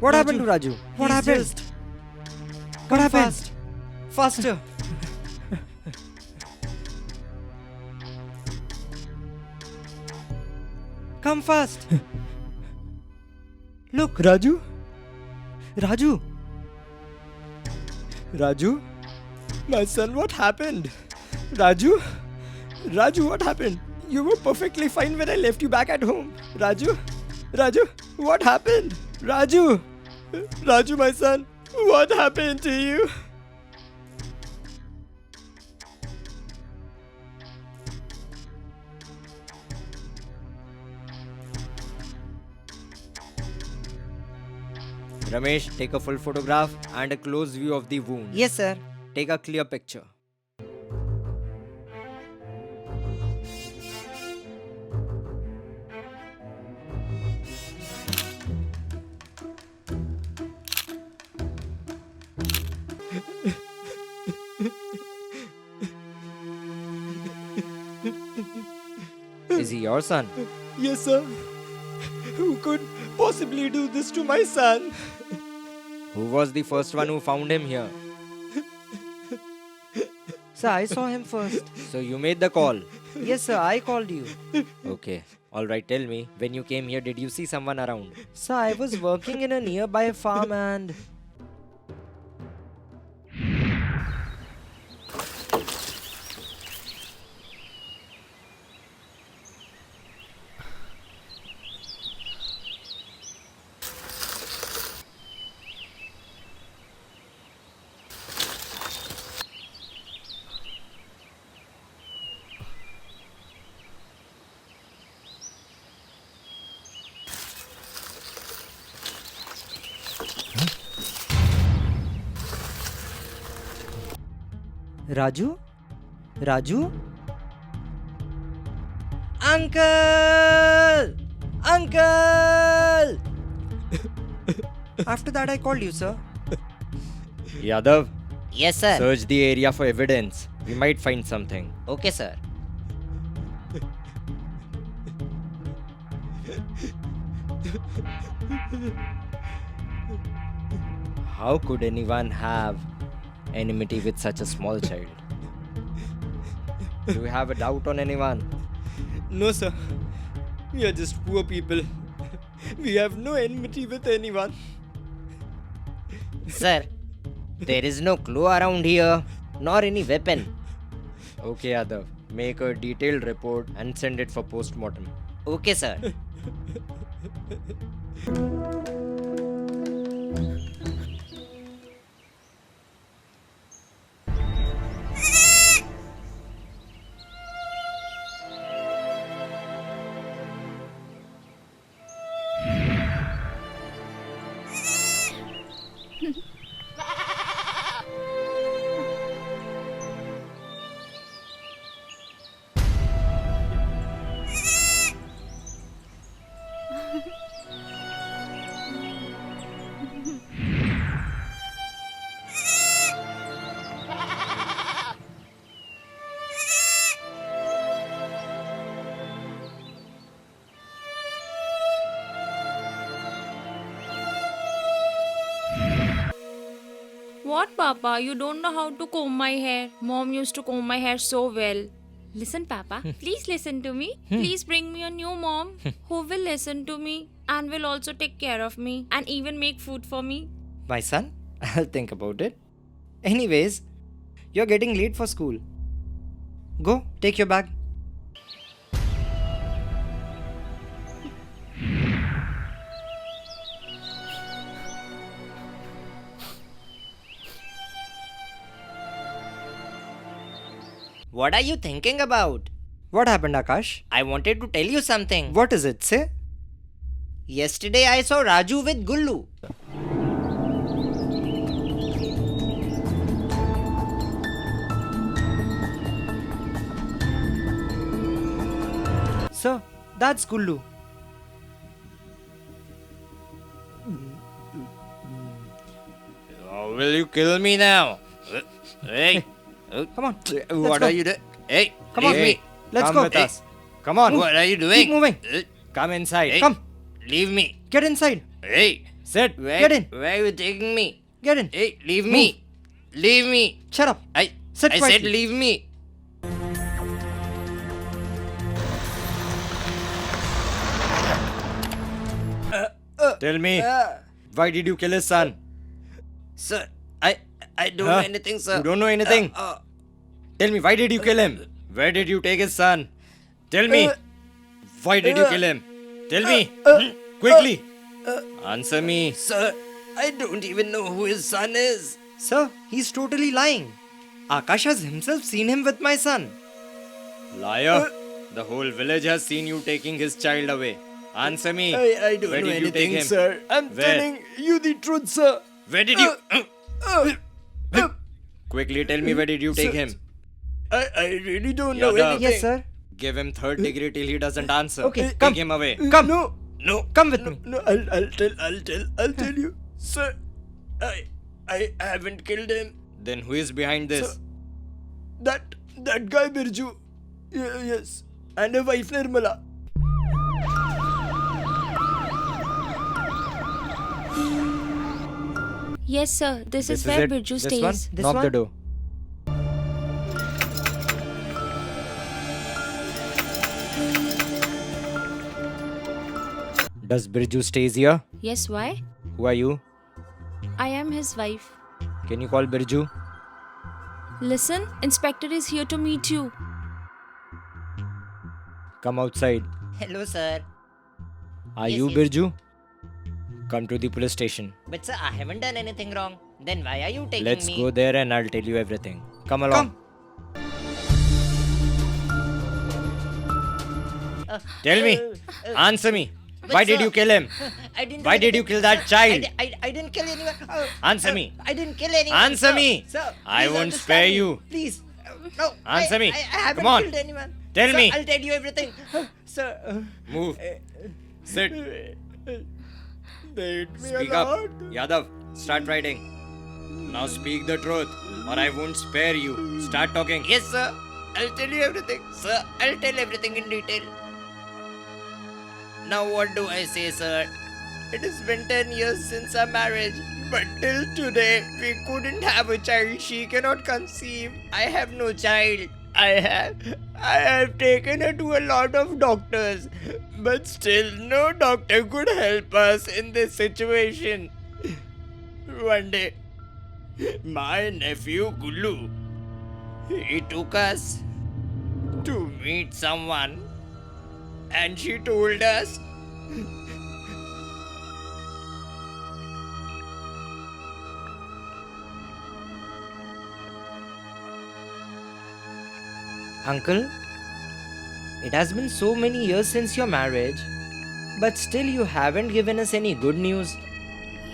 What happened to Raju? What happened? What happened? Fast. Faster. Come fast. Look, Raju. Raju. Raju. My son, what happened? Raju. Raju, what happened? You were perfectly fine when I left you back at home. Raju. Raju, what happened? Raju. Raju, my son, what happened to you? Ramesh, take a full photograph and a close view of the wound. Yes, sir. Take a clear picture. Is he your son? Yes, sir. Who could possibly do this to my son? Who was the first one who found him here? Sir, I saw him first. So you made the call? Yes, sir, I called you. Okay. Alright, tell me, when you came here, did you see someone around? Sir, I was working in a nearby farm and... Raju? Raju? Uncle! Uncle! After that, I called you, sir. Yadav, Yes, sir. search the area for evidence. We might find something. Okay, sir. How could anyone have enmity with such a small child? Do you have a doubt on anyone? No, sir. We are just poor people. We have no enmity with anyone. Sir, there is no clue around here, nor any weapon. Okay, Yadav. Make a detailed report and send it for post-mortem. Okay, sir. What, Papa? You don't know how to comb my hair. Mom used to comb my hair so well. Listen, Papa. Please listen to me. Please bring me a new mom who will listen to me and will also take care of me and even make food for me. My son, I'll think about it. Anyways, you're getting late for school. Go, take your bag. What are you thinking about? What happened, Akash? I wanted to tell you something. What is it? Say. Yesterday I saw Raju with Gullu. Sir, that's Gullu. Oh, will you kill me now? Hey, Come on. what go. are you doing? Hey, Come on. leave me. Let's Come go. with us. Come on. What are you doing? Keep moving. Uh, Come inside. Hey, Come. Leave me. Get inside. Hey, Sit. Get in. Where are you taking me? Get in. Hey, leave me. Leave me. Shut up. I Sit I said quietly. leave me. Tell me, why did you kill his son? Sir, I don't know Huh? anything, sir. You don't know anything? Tell me, why did you kill him? Where did you take his son? Tell me, why did you kill him? Tell me, quickly. Answer me. Sir, I don't even know who his son is. Sir, he's totally lying. Akash has himself seen him with my son. Liar. The whole village has seen you taking his child away. Answer me. I don't Where know did you take anything, him? sir. I'm Where? telling you the truth, sir. Where did you... Quickly tell me, where did you take him? I really don't know Yadav. anything. Yes, sir. Give him third degree till he doesn't answer. Okay, Take come. him away. Come. No, Come with me. no. I'll tell you, sir. I haven't killed him. Then who is behind this? That guy Birju. Yes, and a wife Nirmala. Yes, sir. This is where Birju This stays. one? This Knock the one? door. Does Birju stays here? Yes, why? Who are you? I am his wife. Can you call Birju? Listen, Inspector is here to meet you. Come outside. Hello, sir. Are Yes, you yes. Birju? Come to the police station. But sir, I haven't done anything wrong. Then why are you taking Let's me? go there and I'll tell you everything. Come along. Come. Tell me. Answer me. But Why did sir- you kill him? I didn't. Why do did you anything. kill that Sir, child? I didn't kill anyone. Answer me. I didn't kill anyone. Answer sir. me. Sir, I please won't understand spare me. you. Please. No. Answer me. I haven't Come on. killed anyone. Tell Sir, me. I'll tell you everything. Sir. Move. Sit. They hit me Speak a up. lot. Yadav, start writing. Now speak the truth or I won't spare you. Start talking. Yes, sir. I'll tell you everything. Sir, I'll tell everything in detail. Now, what do I say, sir? It has been 10 years since our marriage, but till today, we couldn't have a child. She cannot conceive. I have no child. I have taken her to a lot of doctors, but still, no doctor could help us in this situation. One day, my nephew Gullu, he took us to meet someone, and she told us Uncle, it has been so many years since your marriage, but still you haven't given us any good news.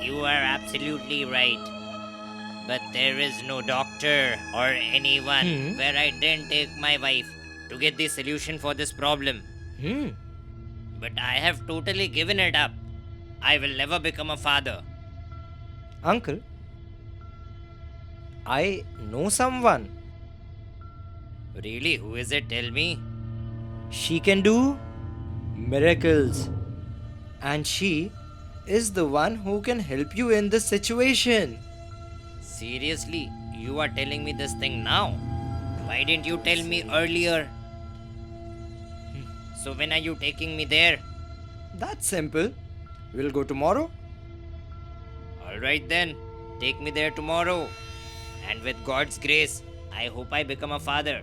you are absolutely right. But there is no doctor or anyone where I didn't take my wife to get the solution for this problem. But I have totally given it up. I will never become a father. Uncle, I know someone. Really? Who is it? Tell me. She can do miracles. And she is the one who can help you in this situation. Seriously? You are telling me this thing now? Why didn't you tell me earlier? So when are you taking me there? That's simple. We'll go tomorrow. Alright then, take me there tomorrow. And with God's grace, I hope I become a father.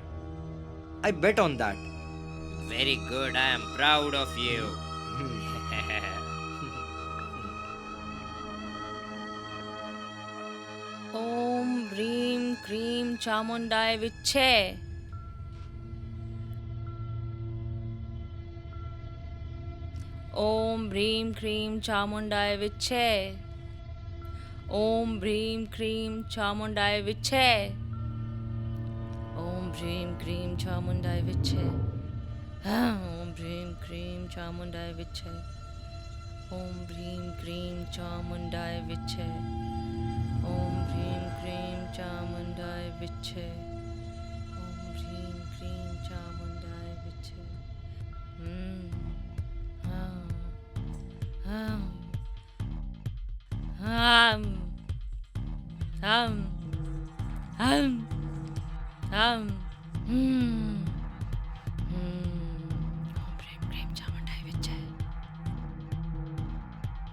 I bet on that. Very good, I am proud of you. Om Bhreem Cream Chamundai Viche. Om Bhreem Cream Chamundai Viche. Om Bhreem Cream Chamundai Viche. Om Bhreem Cream Chamundai Viche. Om Bhreem Cream Chamundai Viche. Om Bhreem Cream Chamundai Viche. Om Bhreem Cream Chamundai Viche. Om Bhreem Cream Chamundai Viche. Um. Um. Um. Um. Hmm.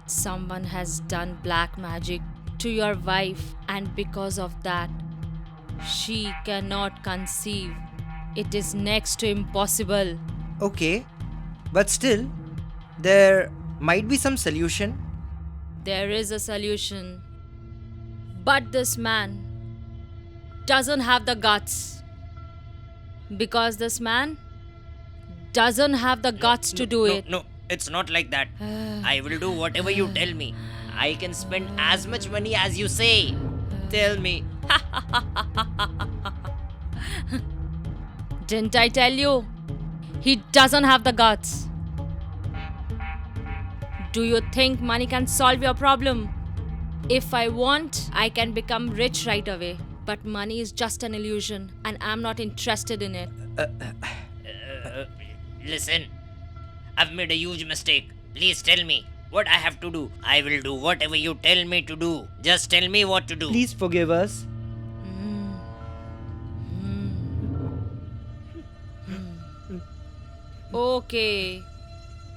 Someone has done black magic to your wife, and because of that, she cannot conceive. It is next to impossible. Okay, but still, there might be some solution. There is a solution. But this man doesn't have the guts. Because this man doesn't have the guts to do it. No, it's not like that. I will do whatever you tell me. I can spend as much money as you say. Tell me. Didn't I tell you? He doesn't have the guts. Do you think money can solve your problem? If I want, I can become rich right away. But money is just an illusion, and I'm not interested in it. Listen, I've made a huge mistake. Please tell me what I have to do. I will do whatever you tell me to do. Just tell me what to do. Please forgive us. Okay.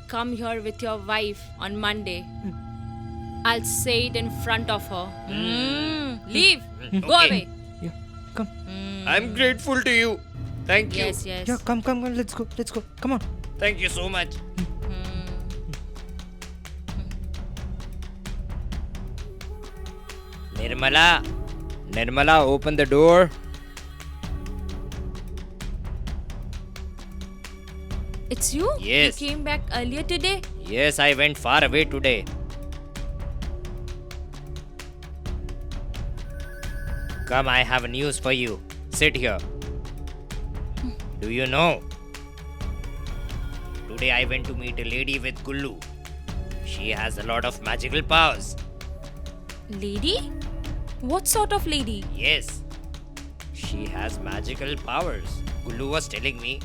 Come here with your wife on Monday. I'll say it in front of her. Leave. Go Okay. away. Yeah, come. I'm grateful to you. Thank you. Yes, yes. Yeah, come, let's go. Come on. Thank you so much. Nirmala, open the door. It's you? Yes. You came back earlier today? Yes, I went far away today. Come, I have news for you. Sit here. Do you know? Today I went to meet a lady with Gullu. She has a lot of magical powers. Lady? What sort of lady? Yes, she has magical powers. Gullu was telling me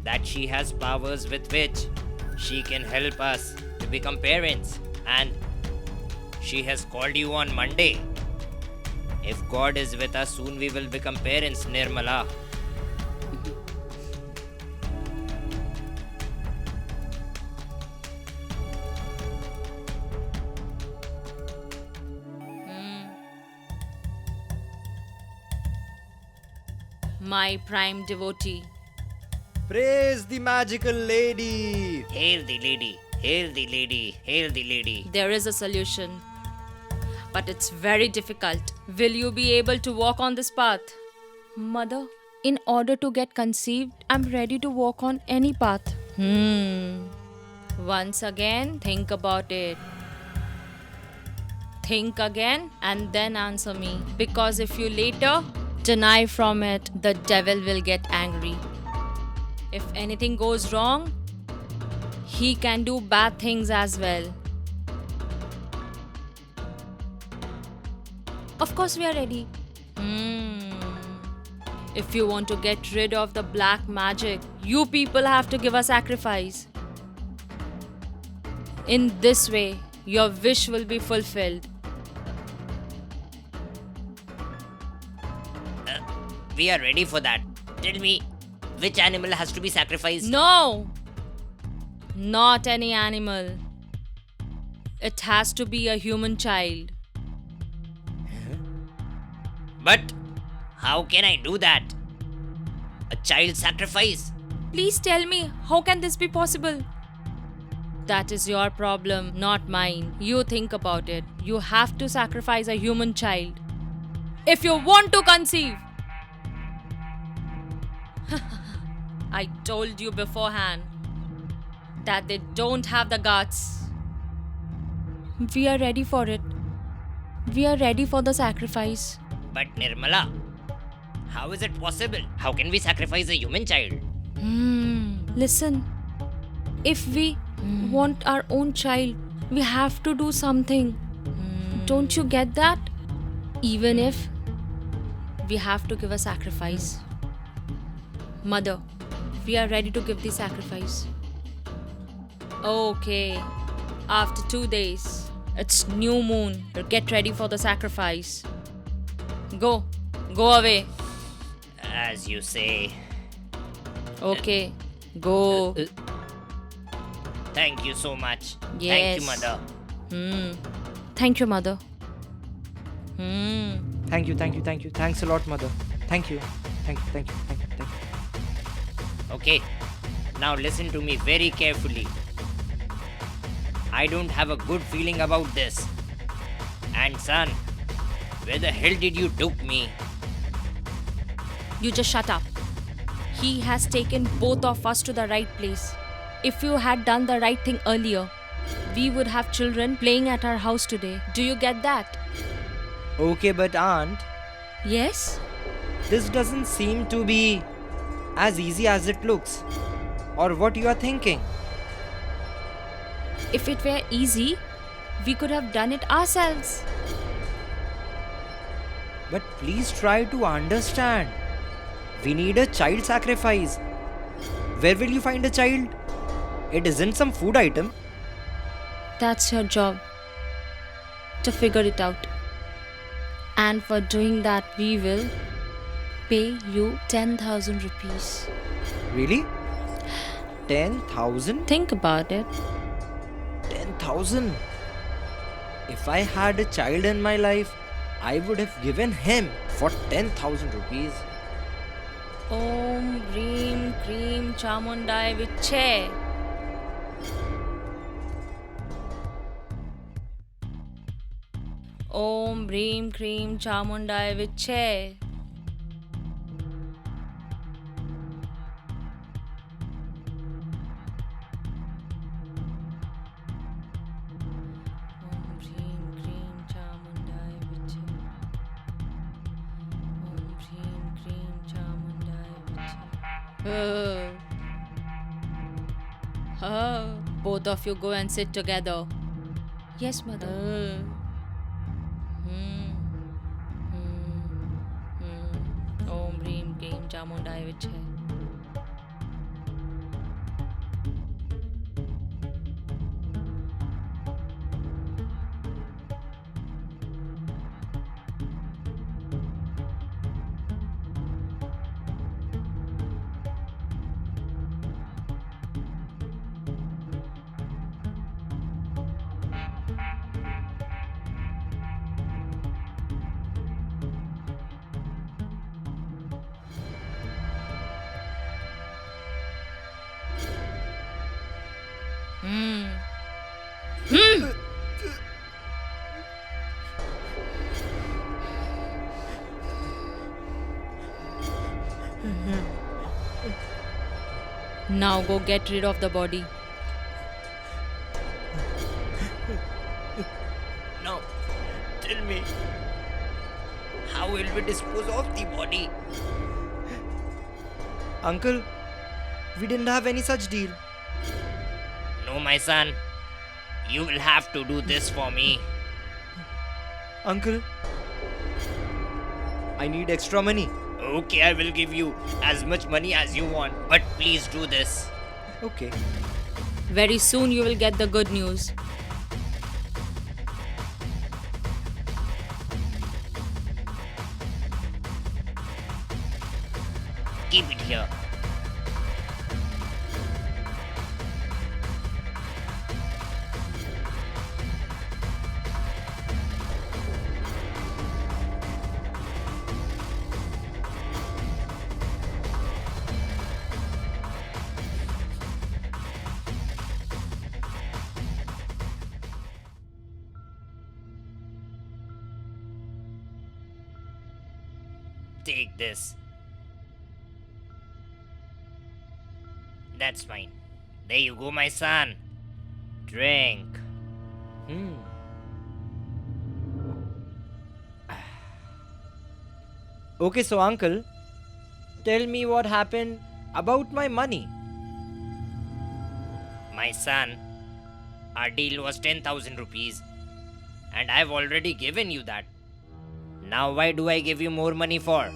that she has powers with which she can help us to become parents, and she has called you on Monday. If God is with us, soon we will become parents, Nirmala. My prime devotee. Praise the magical lady. Hail the lady, hail the lady, hail the lady. There is a solution. But it's very difficult. Will you be able to walk on this path? Mother, in order to get conceived, I'm ready to walk on any path. Once again, think about it. Think again and then answer me. Because if you later deny from it, the devil will get angry. If anything goes wrong, he can do bad things as well. Of course, we are ready. If you want to get rid of the black magic, you people have to give a sacrifice. In this way, your wish will be fulfilled. We are ready for that. Tell me, which animal has to be sacrificed? No! Not any animal. It has to be a human child. But how can I do that? A child sacrifice? Please tell me, how can this be possible? That is your problem, not mine. You think about it. You have to sacrifice a human child. If you want to conceive. I told you beforehand that they don't have the guts. We are ready for it. We are ready for the sacrifice. But Nirmala, how is it possible? How can we sacrifice a human child? Listen, if we want our own child, we have to do something. Don't you get that? Even if we have to give a sacrifice. Mother, we are ready to give the sacrifice. Okay, after 2 days, It's new moon. Get ready for the sacrifice. Go. Go away. As you say. Okay. Go. Thank you so much. Thank Yes. you, mother. Thank you, mother. Thank you. Thanks a lot, mother. Thank you. Thank you. Okay, now listen to me very carefully. I don't have a good feeling about this. And son, where the hell did you took me? You just shut up. He has taken both of us to the right place. If you had done the right thing earlier, we would have children playing at our house today. Do you get that? Okay, but aunt, Yes? this doesn't seem to be as easy as it looks. Or what you are thinking? If it were easy, we could have done it ourselves. But please try to understand. We need a child sacrifice. Where will you find a child? It isn't some food item. That's your job. To figure it out. And for doing that, we will pay you 10,000 rupees. Really? 10,000? Think about it. 10,000? If I had a child in my life, I would have given him for 10,000 rupees. Om Reem Cream Chamundai Viche. Om Reem Cream Chamundai Viche. Om Reem Cream Chamundai Viche. Om Reem Cream Chamundai Viche. Both of you go and sit together. Yes, mother. Om Reem Cream Chamundai Viche. Now go get rid of the body. Now, tell me, how will we dispose of the body? Uncle, we didn't have any such deal. No, my son, you will have to do this for me. Uncle, I need extra money. Okay, I will give you as much money as you want, but please do this. Okay. Very soon you will get the good news. Keep it here. Take this. That's fine. There you go, my son. Drink. Okay, so uncle, tell me what happened about my money. My son, our deal was 10,000 rupees, and I've already given you that. Now, why do I give you more money for?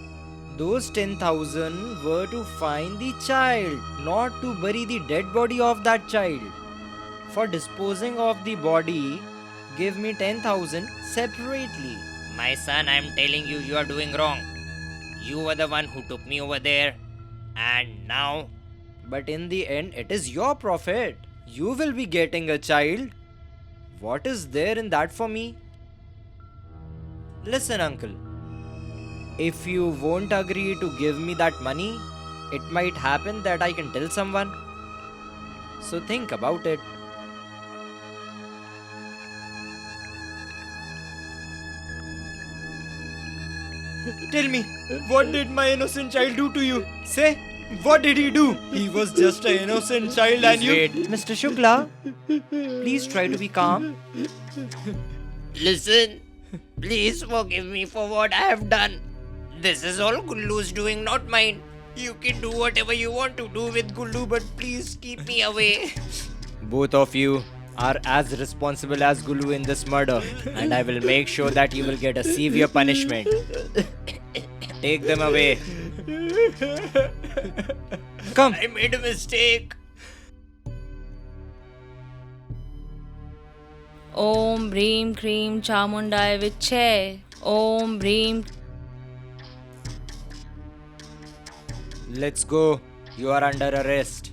Those 10,000 were to find the child, not to bury the dead body of that child. For disposing of the body, give me 10,000 separately. My son, I'm telling you, you are doing wrong. You were the one who took me over there. And now, But in the end, it is your profit. You will be getting a child. What is there in that for me? Listen, uncle. If you won't agree to give me that money, it might happen that I can tell someone. So think about it. Tell me, what did my innocent child do to you? Say, what did he do? He was just an innocent child and you... Wait, Mr. Shukla, please try to be calm. listen. Please forgive me for what I have done. This is all Gullu's doing, not mine. You can do whatever you want to do with Gullu, but please keep me away. Both of you are as responsible as Gulu in this murder, and I will make sure that you will get a severe punishment. Take them away. Come. I made a mistake. Om Bhreem Cream Chamundai Vichhe. Om Bhreem. Let's go. You are under arrest.